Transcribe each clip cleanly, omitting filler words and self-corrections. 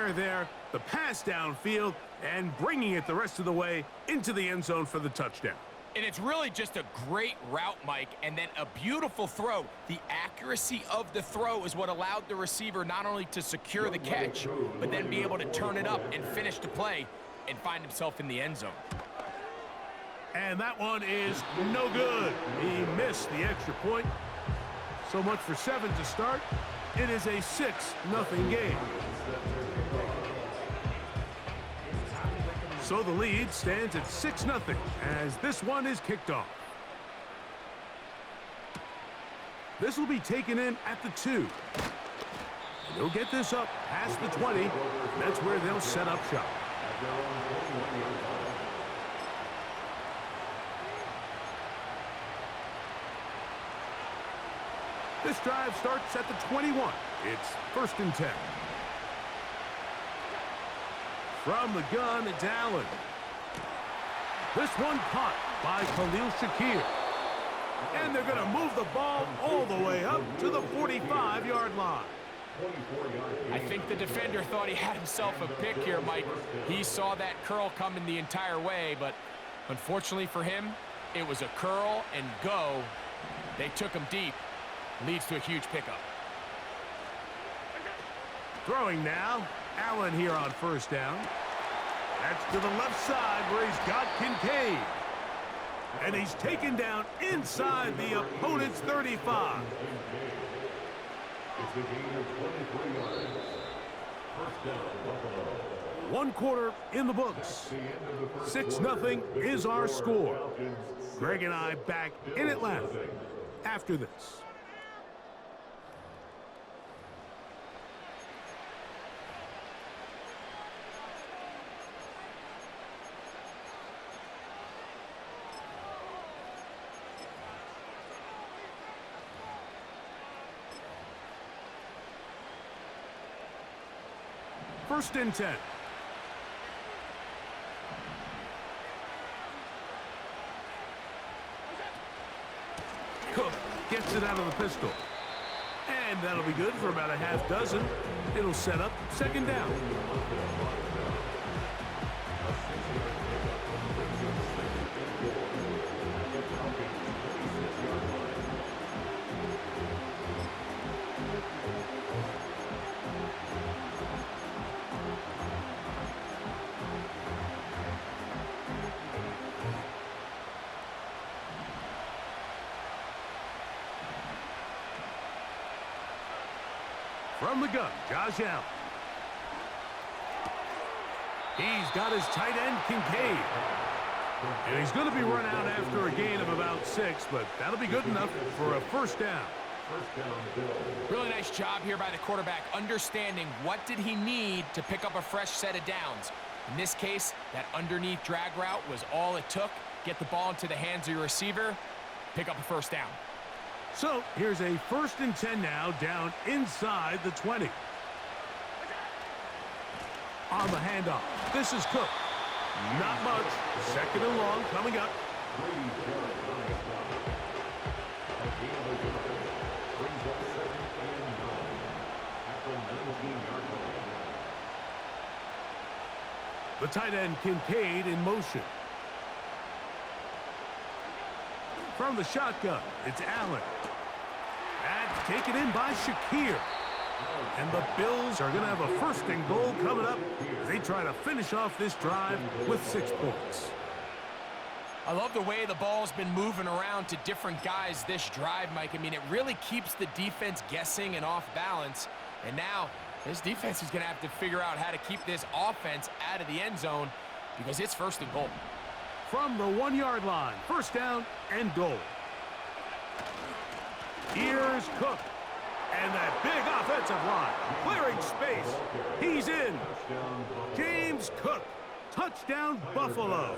air there, the pass downfield, and bringing it the rest of the way into the end zone for the touchdown. And it's really just a great route, Mike, and then a beautiful throw. The accuracy of the throw is what allowed the receiver not only to secure the catch, but then be able to turn it up and finish the play and find himself in the end zone. And that one is no good. He missed the extra point. So much for 7 to start. It is a 6-0 game. So the lead stands at 6-0 as this one is kicked off. This will be taken in at the 2. They'll get this up past the 20. That's where they'll set up shop. This drive starts at the 21. It's 1st and 10. From the gun, it's Allen. This one caught by Khalil Shakir. And they're going to move the ball all the way up to the 45-yard line. I think the defender thought he had himself a pick here, Mike. He saw that curl coming the entire way, but unfortunately for him, it was a curl and go. They took him deep. Leads to a huge pickup. Throwing now. Allen here on 1st down. That's to the left side where he's got Kincaid. And he's taken down inside the opponent's 35. It's a gain of 23 yards. 1st down, Buffalo. 1 quarter in the books. 6-0 is our score. Greg and I back in Atlanta after this. First and 10. Cook gets it out of the pistol. And that'll be good for about a half dozen. It'll set up 2nd down. From the gun, Josh Allen. He's got his tight end, Kincaid. And he's going to be run out after a gain of about 6, but that'll be good enough for a 1st down. Really nice job here by the quarterback, understanding what did he need to pick up a fresh set of downs. In this case, that underneath drag route was all it took. Get the ball into the hands of your receiver, pick up a 1st down. So here's a 1st and 10 now, down inside the 20. On the handoff, this is Cook. Not much. 2nd and long coming up. The tight end, Kincaid, in motion. From the shotgun, it's Allen. That's taken in by Shakir. And the Bills are going to have a 1st and goal coming up as they try to finish off this drive with 6 points. I love the way the ball's been moving around to different guys this drive, Mike. I mean, it really keeps the defense guessing and off balance. And now this defense is going to have to figure out how to keep this offense out of the end zone because it's 1st and goal. From the 1-yard line, 1st down and goal. Here's Cook. And that big offensive line, clearing space. He's in. James Cook, touchdown Buffalo.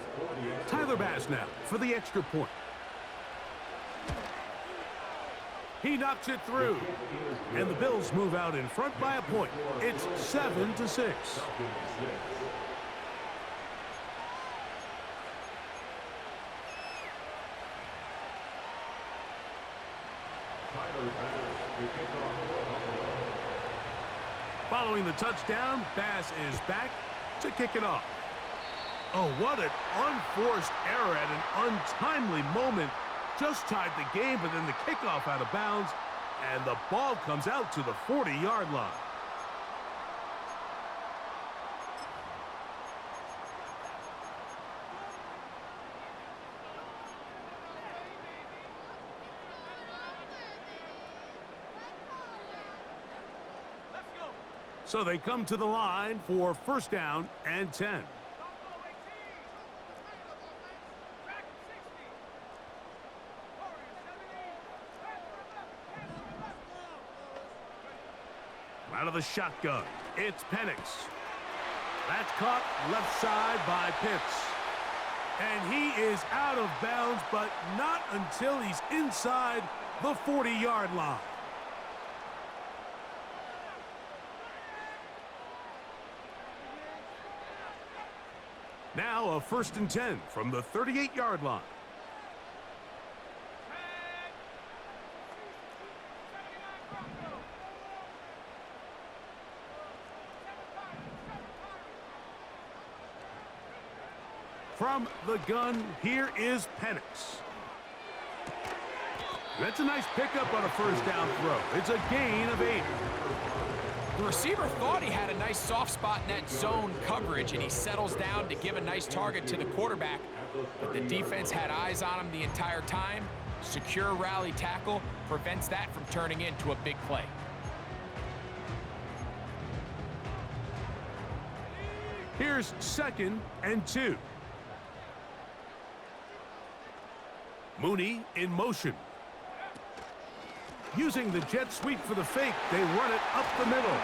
Tyler Bass now for the extra point. He knocks it through. And the Bills move out in front by a point. It's 7-6. Following the touchdown, Bass is back to kick it off. Oh, what an unforced error at an untimely moment. Just tied the game, but then the kickoff out of bounds, and the ball comes out to the 40-yard line. So they come to the line for first down and 10. Out of the shotgun, it's Penix. That's caught left side by Pitts. And he is out of bounds, but not until he's inside the 40-yard line. Now a first and 10 from the 38-yard line. From the gun, here is Penix. That's a nice pickup on a first down throw. It's a gain of 8. The receiver thought he had a nice soft spot in that zone coverage, and he settles down to give a nice target to the quarterback. But the defense had eyes on him the entire time. Secure rally tackle prevents that from turning into a big play. Here's second and 2. Mooney in motion. Using the jet sweep for the fake, they run it up the middle.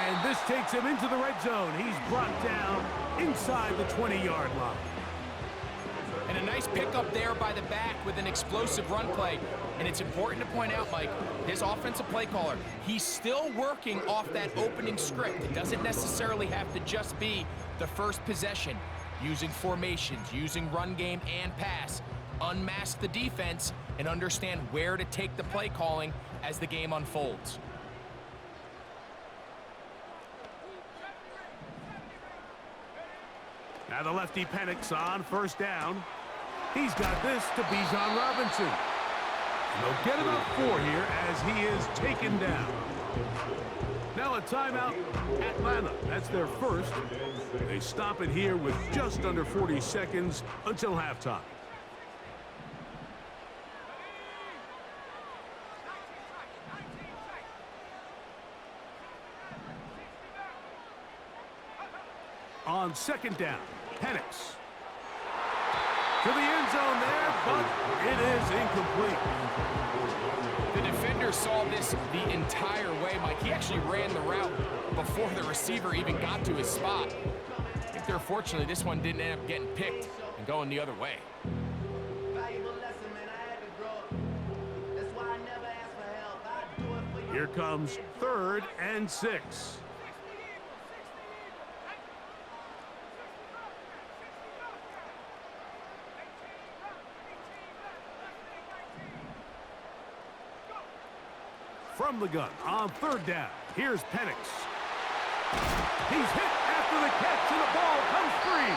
And this takes him into the red zone. He's brought down inside the 20-yard line. And a nice pickup there by the back with an explosive run play. And it's important to point out, Mike, his offensive play caller, he's still working off that opening script. It doesn't necessarily have to just be the first possession. Using formations, using run game and pass. Unmask the defense and understand where to take the play calling as the game unfolds. Now the lefty Penix on first down. He's got this to Bijan Robinson. And they'll get about 4 here as he is taken down. Now a timeout, Atlanta. That's their first. They stop it here with just under 40 seconds until halftime. On second down, Penix. To the end zone there, but it is incomplete. The defender saw this the entire way, Mike. He actually ran the route before the receiver even got to his spot. I think they're fortunately this one didn't end up getting picked and going the other way. Here comes third and 6. From the gun on third down, here's Penix. He's hit after the catch, and the ball comes free.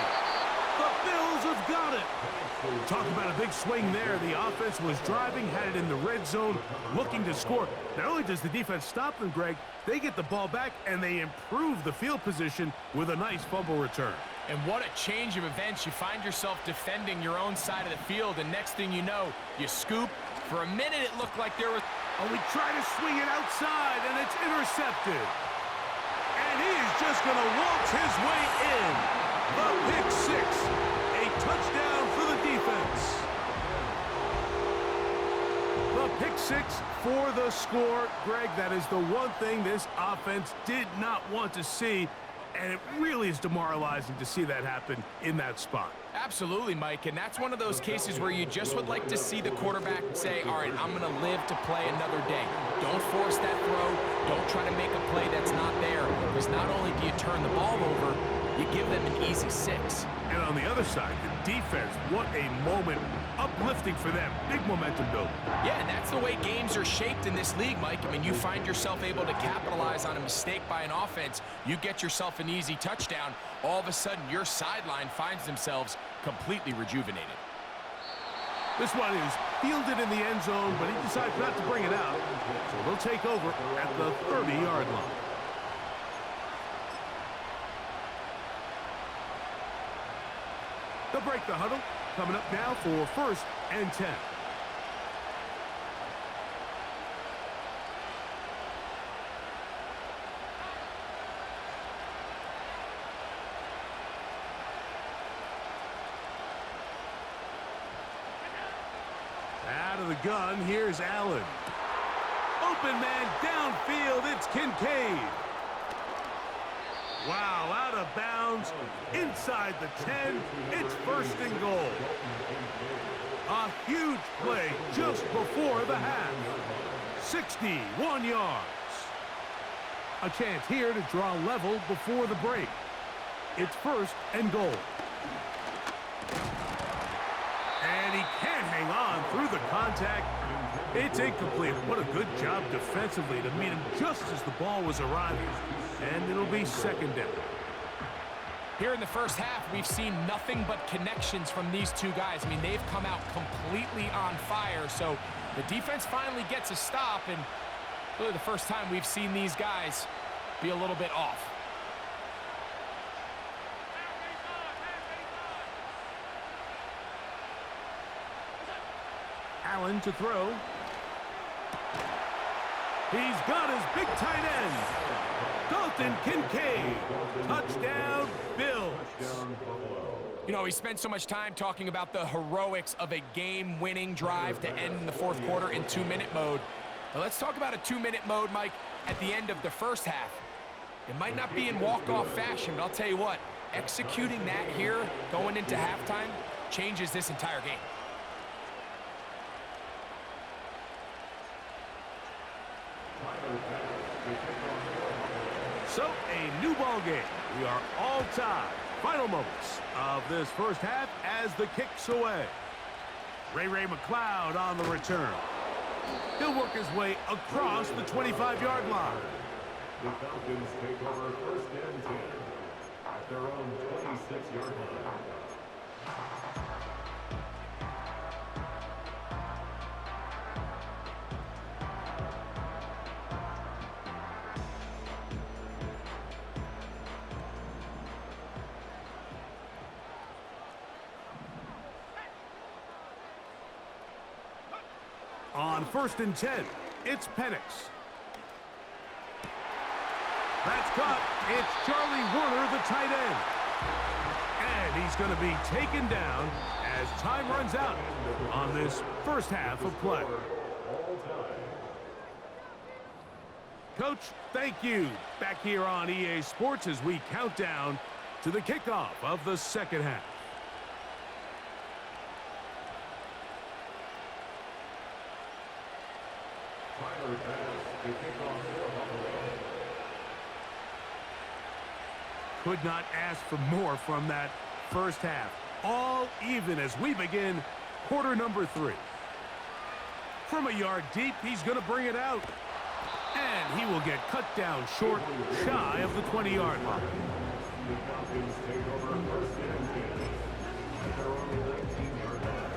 The Bills have got it. Talk about a big swing there. The offense was driving, had it in the red zone, looking to score. Not only does the defense stop them, Greg, they get the ball back, and they improve the field position with a nice fumble return. And what a change of events. You find yourself defending your own side of the field, and next thing you know, you scoop. For a minute, it looked like there was... Oh, we try to swing it outside, and it's intercepted. And he is just going to waltz his way in. The pick 6. A touchdown for the defense. The pick 6 for the score. Greg, that is the one thing this offense did not want to see. And it really is demoralizing to see that happen in that spot. Absolutely, Mike, and that's one of those cases where you just would like to see the quarterback say, all right, I'm going to live to play another day. Don't force that throw. Don't try to make a play that's not there, because not only do you turn the ball over, you give them an easy 6. And on the other side, the defense, what a moment uplifting for them. Big momentum building. Yeah, and that's the way games are shaped in this league, Mike. I mean, you find yourself able to capitalize on a mistake by an offense. You get yourself an easy touchdown. All of a sudden, your sideline finds themselves completely rejuvenated. This one is fielded in the end zone, but he decides not to bring it out. So they'll take over at the 30-yard line. They'll break the huddle. Coming up now for 1st and 10. Out of the gun, here's Allen. Open man downfield, it's Kincaid. Wow, out of bounds, inside the 10, it's 1st and goal. A huge play just before the half. 61 yards. A chance here to draw level before the break. It's 1st and goal. And he can't hang on through the contact. It's incomplete. What a good job defensively to meet him just as the ball was arriving. And it'll be 2nd down. Here in the first half, we've seen nothing but connections from these two guys. I mean, they've come out completely on fire. So the defense finally gets a stop, and really the first time we've seen these guys be a little bit off. Allen to throw. He's got his big tight end. Dalton Kincaid. Touchdown, Bills. You know, we spent so much time talking about the heroics of a game-winning drive to end in the 4th quarter in 2-minute mode. But let's talk about a 2-minute mode, Mike, at the end of the first half. It might not be in walk-off fashion, but I'll tell you what, executing that here going into halftime changes this entire game. So, a new ball game. We are all tied. Final moments of this first half as the kick's away. Ray McLeod on the return. He'll work his way across the 25-yard line. The Falcons take over 1st and 10 at their own 26-yard line. On 1st and 10, it's Penix. That's caught. It's Charlie Warner, the tight end. And he's going to be taken down as time runs out on this first half of play. Coach, thank you. Back here on EA Sports as we count down to the kickoff of the second half. Could not ask for more from that first half. All even as we begin quarter number 3. From a yard deep, he's going to bring it out. And he will get cut down short, shy of the 20-yard line. The Falcons take over 1st and 10 at their own 19-yard line.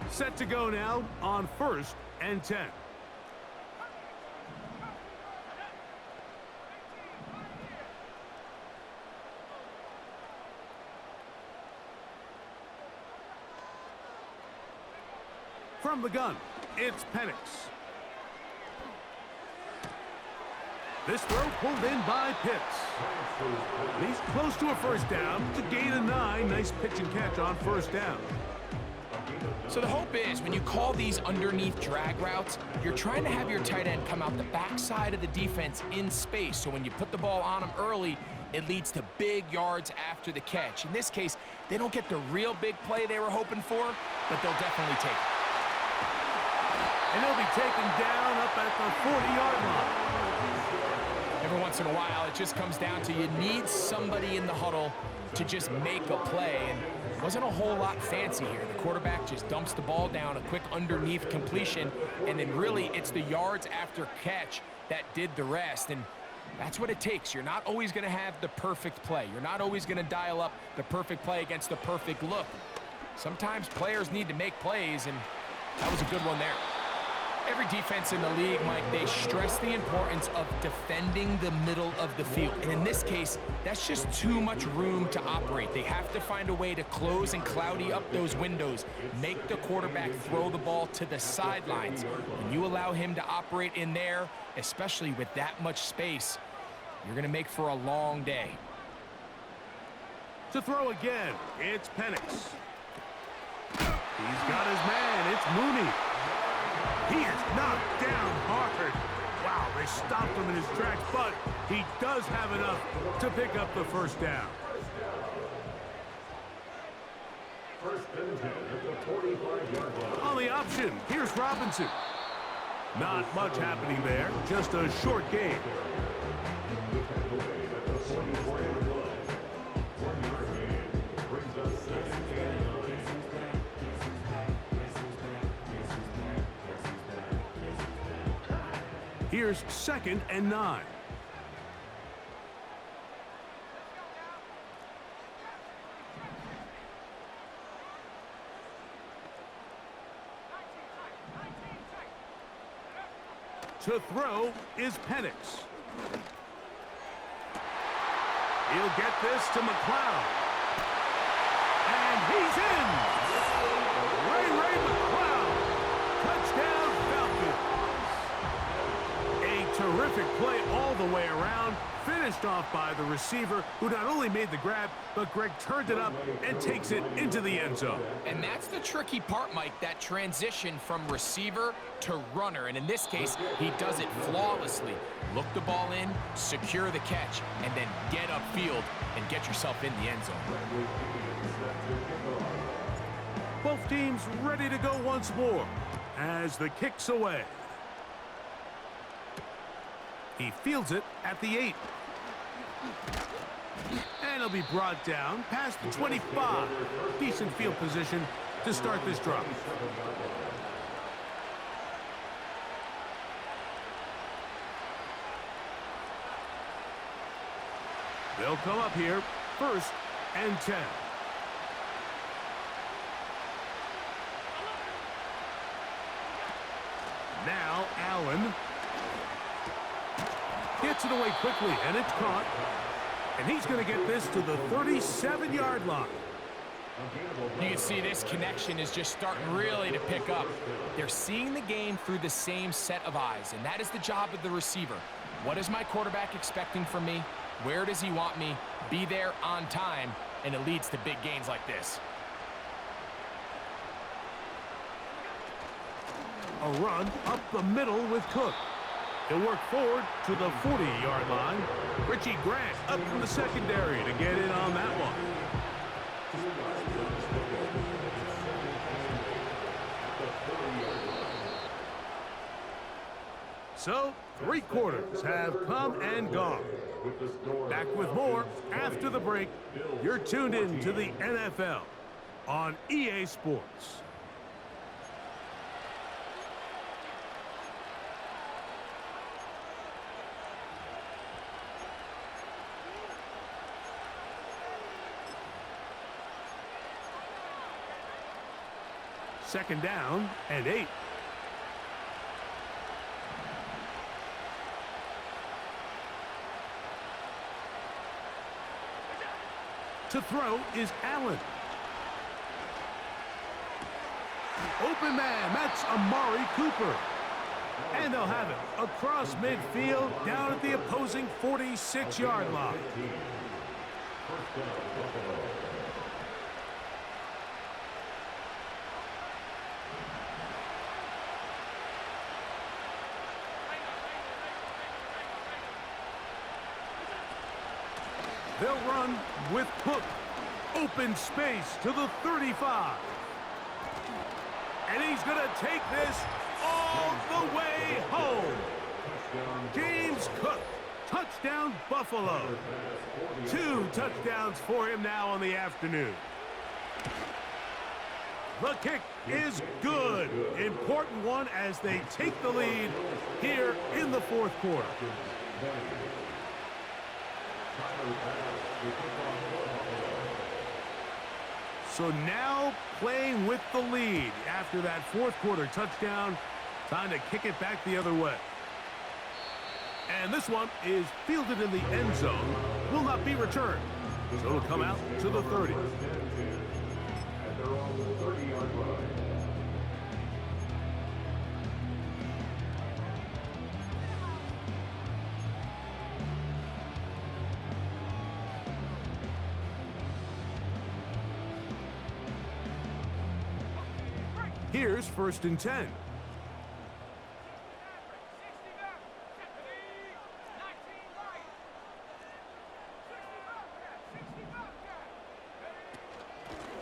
Set to go now on 1st and 10. From the gun, it's Penix. This throw pulled in by Pitts. He's close to a 1st down to gain a 9. Nice pitch and catch on 1st down. So the hope is when you call these underneath drag routes, you're trying to have your tight end come out the backside of the defense in space. So when you put the ball on him early, it leads to big yards after the catch. In this case, they don't get the real big play they were hoping for, but they'll definitely take it. And he'll be taken down up at the 40-yard line. Every once in a while, it just comes down to you need somebody in the huddle to just make a play. And it wasn't a whole lot fancy here. The quarterback just dumps the ball down, a quick underneath completion, and then really it's the yards after catch that did the rest. And that's what it takes. You're not always going to have the perfect play. You're not always going to dial up the perfect play against the perfect look. Sometimes players need to make plays, and that was a good one there. Every defense in the league, Mike, they stress the importance of defending the middle of the field. And in this case, that's just too much room to operate. They have to find a way to close and cloudy up those windows, make the quarterback throw the ball to the sidelines. When you allow him to operate in there, especially with that much space, you're going to make for a long day. To throw again, it's Penix. He's got his man. It's Mooney. He is knocked down hard. Wow, they stopped him in his tracks, but he does have enough to pick up the first down. First and 10 at the 45-yard line. On the option, here's Robinson. Not much happening there, just a short game. The takeaway at the 44-yard line. 1-yard gain brings us second and 9. Here's second and 9. To throw is Penix. He'll get this to McLeod. And he's in! Ray McLeod. Touchdown Falcons. A terrific play all the way around. Finished off by the receiver, who not only made the grab, but Greg turned it up and takes it into the end zone. And that's the tricky part, Mike, that transition from receiver to runner. And in this case, he does it flawlessly. Look the ball in, secure the catch, and then get upfield and get yourself in the end zone. Both teams ready to go once more as the kick's away. He fields it at the 8. And he'll be brought down past the 25. Decent field position to start this drive. They'll come up here, first and 10. Now Allen gets it away quickly, and it's caught. And he's going to get this to the 37-yard line. You can see this connection is just starting really to pick up. They're seeing the game through the same set of eyes, and that is the job of the receiver. What is my quarterback expecting from me? Where does he want me? Be there on time, and it leads to big gains like this. A run up the middle with Cook. He'll work forward to the 40-yard line. Richie Grant up from the secondary to get in on that one. So, 3 quarters have come and gone. Back with more after the break. You're tuned in to the NFL on EA Sports. Second down and 8. To throw is Allen. Open man, that's Amari Cooper. And they'll have it across midfield down at the opposing 46-yard line. They'll run with Cook. Open space to the 35. And he's going to take this all the way home. James Cook, Touchdown, Buffalo. 2 touchdowns for him now on the afternoon. The kick is good. Important one as they take the lead here in the fourth quarter. So now playing with the lead after that fourth quarter touchdown. Time to kick it back the other way. And this one is fielded in the end zone. Will not be returned. So it'll come out to the 30. And they're on the 30-yard line. Here's 1st and 10.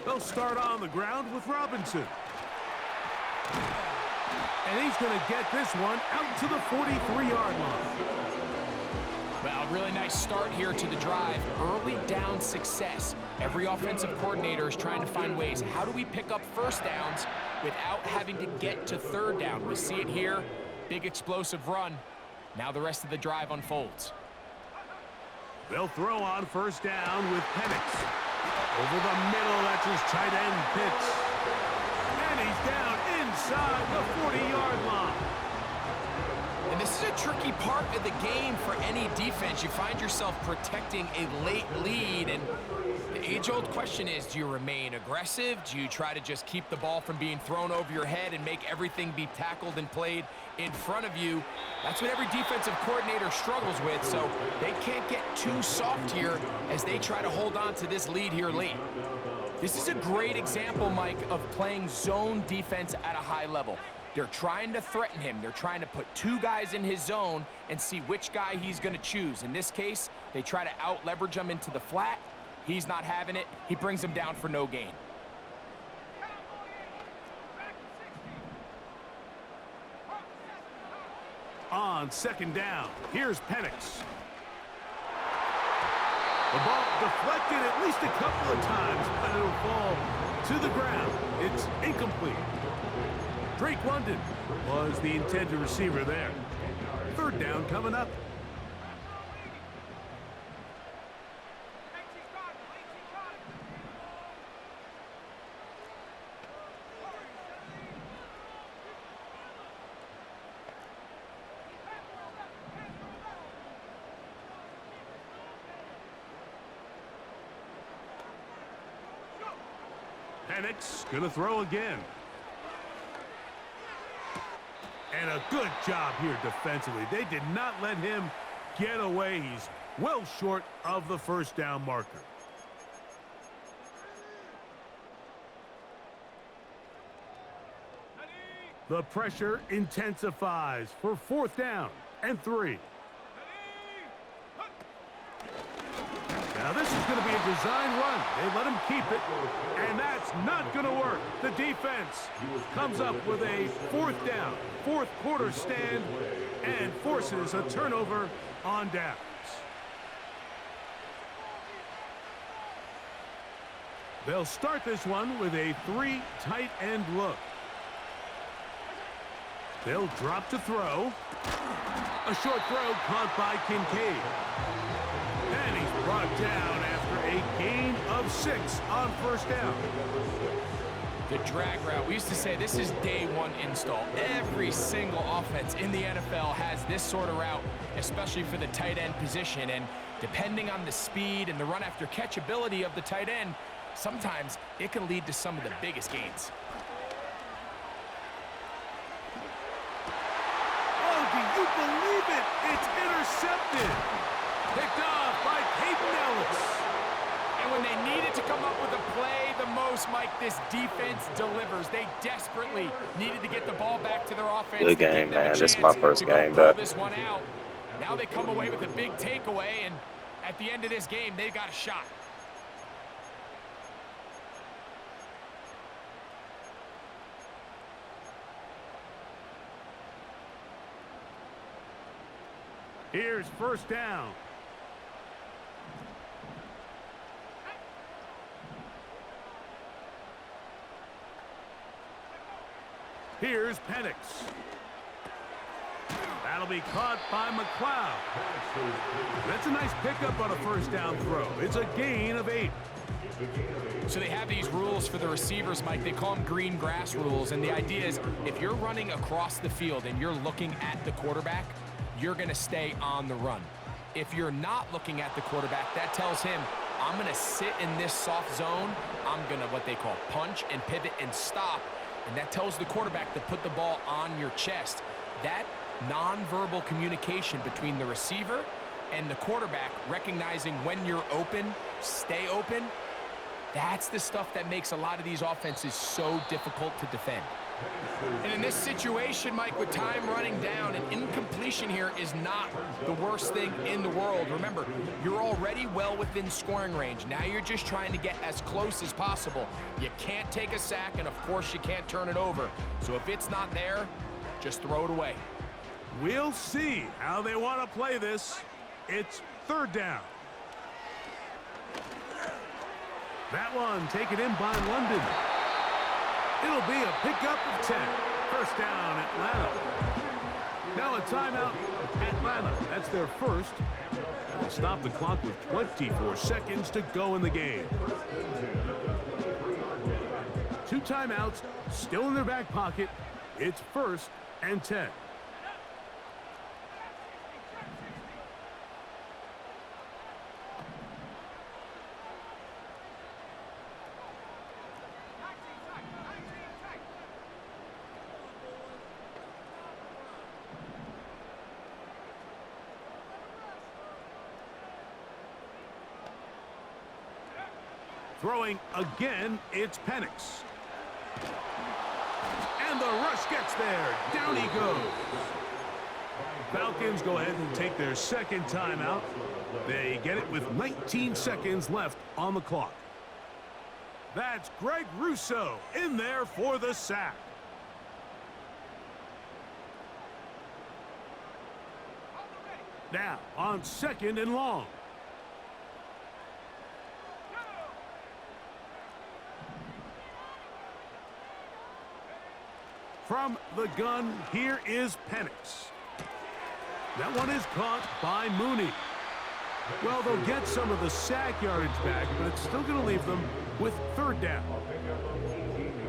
They'll start on the ground with Robinson. And he's going to get this one out to the 43-yard line. Well, really nice start here to the drive. Early down success. Every offensive coordinator is trying to find ways. How do we pick up first downs without having to get to third down? We see it here. Big explosive run. Now the rest of the drive unfolds. They'll throw on 1st down with Penix. Over the middle, that's his tight end Pitts. And he's down inside the 40-yard line. And this is a tricky part of the game for any defense. You find yourself protecting a late lead, and the age-old question is, do you remain aggressive? Do you try to just keep the ball from being thrown over your head and make everything be tackled and played in front of you? That's what every defensive coordinator struggles with, so they can't get too soft here as they try to hold on to this lead here late. This is a great example, Mike, of playing zone defense at a high level. They're trying to threaten him. They're trying to put 2 guys in his zone and see which guy he's going to choose. In this case, they try to out-leverage him into the flat. He's not having it. He brings him down for no gain. On 2nd down, here's Penix. The ball deflected at least a couple of times, but it'll fall to the ground. It's incomplete. Drake London was the intended receiver there. 3rd down coming up. Penix gonna throw again. And a good job here defensively. They did not let him get away. He's well short of the 1st down marker. The pressure intensifies for 4th down and 3. Now this is going to be a design run. They let him keep it, and that's not going to work. The defense comes up with a 4th down, 4th quarter stand, and forces a turnover on downs. They'll start this one with a 3 tight end look. They'll drop to throw. A short throw caught by Kincaid. And he's brought down after a gain of 6 on 1st down. The drag route. We used to say this is day 1 install. Every single offense in the NFL has this sort of route, especially for the tight end position. And depending on the speed and the run after catch ability of the tight end, sometimes it can lead to some of the biggest gains. Oh, do you believe it? It's intercepted. Picked off by Peyton Ellis. And when they needed to come up with a play the most, Mike, this defense delivers. They desperately needed to get the ball back to their offense. Good game, man. This is my first game back. This one out. Now they come away with a big takeaway, and at the end of this game, they've got a shot. Here's first down. Here's Penix. That'll be caught by McLeod. That's a nice pickup on a first down throw. It's a gain of 8. So they have these rules for the receivers, Mike. They call them green grass rules. And the idea is if you're running across the field and you're looking at the quarterback, you're going to stay on the run. If you're not looking at the quarterback, that tells him, I'm going to sit in this soft zone. I'm going to what they call punch and pivot and stop. And that tells the quarterback to put the ball on your chest. That nonverbal communication between the receiver and the quarterback, recognizing when you're open, stay open, that's the stuff that makes a lot of these offenses so difficult to defend. And in this situation, Mike, with time running down, an incompletion here is not the worst thing in the world. Remember, you're already well within scoring range. Now you're just trying to get as close as possible. You can't take a sack, and of course you can't turn it over. So if it's not there, just throw it away. We'll see how they want to play this. It's third down. That one taken in by London. It'll be a pickup of 10. First down, Atlanta. Now a timeout, Atlanta. That's their first. They'll stop the clock with 24 seconds to go in the game. 2 timeouts still in their back pocket. It's first and 10. Throwing again, it's Penix. And the rush gets there. Down he goes. Falcons go ahead and take their second timeout. They get it with 19 seconds left on the clock. That's Greg Rousseau in there for the sack. Now on second and long. From the gun, here is Penix. That one is caught by Mooney. Well, they'll get some of the sack yardage back, but it's still going to leave them with third down.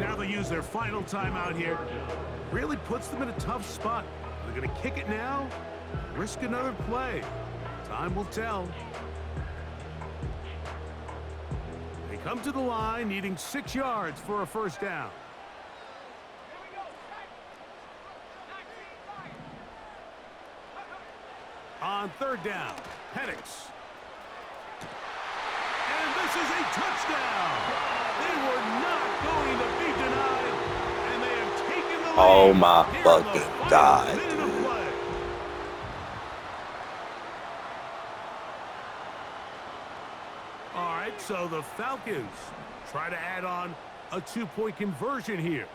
Now they use their final timeout here. Really puts them in a tough spot. They're going to kick it now, risk another play. Time will tell. They come to the line needing 6 yards for a first down. On third down, Penix. And this is a touchdown. They were not going to be denied, and they have taken the lead. Oh my fucking God. All right, so the Falcons try to add on a 2-point conversion here.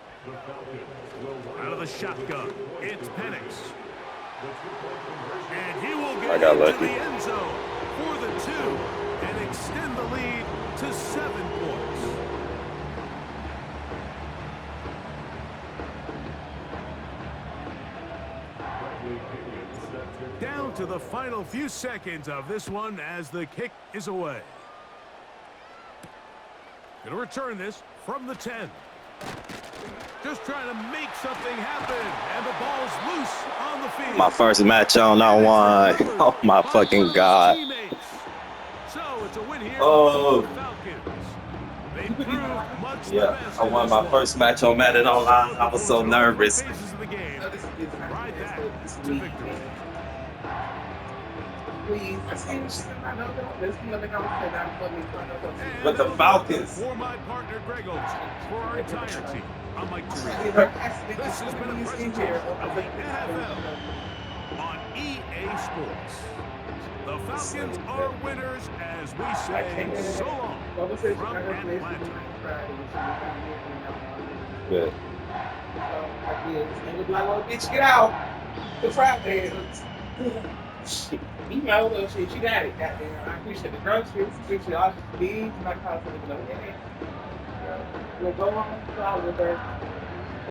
Out of the shotgun, it's Penix. And he will get into the end zone for the 2 and extend the lead to 7 points. Down to the final few seconds of this one as the kick is away. Going to return this from the 10. Just trying to make something happen, and the ball's loose on the field. My first match on that one. Oh my fucking God. So it's a win here Oh. for the Falcons. They proved much Yeah, I won my first match on Madden online. I was so nervous. Phases of the game. Ride that to victory. But the Falcons. For my partner Greg Olson, for our entire team, I'm Mike Teresa. This has been a presentation of the NFL on EA Sports. The Falcons are winners as we say so long from Atlanta. Good. Bitch, get out. The Friday. You know, little shit, you got it, goddamn. I appreciate the groceries, appreciate all the beans, my cost of the headache. We'll go on, so I will